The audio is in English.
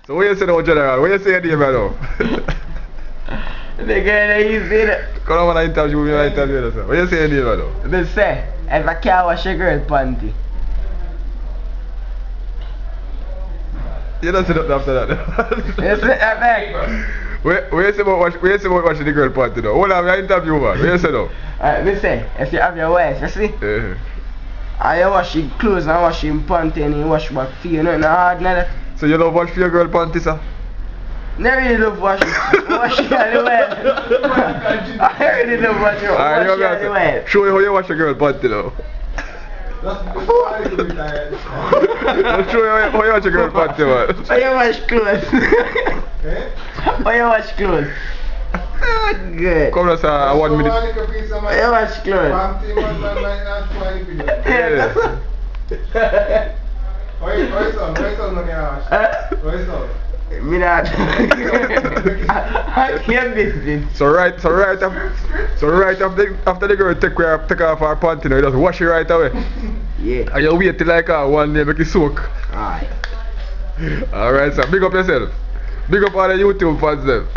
So what you say now, General? What you say your name right now? The girl that you see that. Come on, interview me, interview you. What you say your name right now? They say, if I can't wash a girl panty. You don't say nothing after that. You say that back. Where you say about washing the girl panty now? Hold on, I interview man. What you say now? They say, if you have your wife, you see? Yeah. And you wash your clothes and wash your panty and you wash back for you, nothing hard, nothing. So you love wash for your girl panty, sir? Never really love washing. Washing anyway. I really love washing. Washing anyway. Show you how you wash a girl panty now. Let's show you how you wash a girl panty, man. How you wash clothes? How you wash clothes? Good. Come on, sir, 1 minute. How you wash clothes? Me not. I can't business. So right after the girl take off her panty, now you just wash it right away. Yeah. And you wait till like 1 day make it soak. Alright. Alright, sir. Big up yourself. Big up all the YouTube fans them.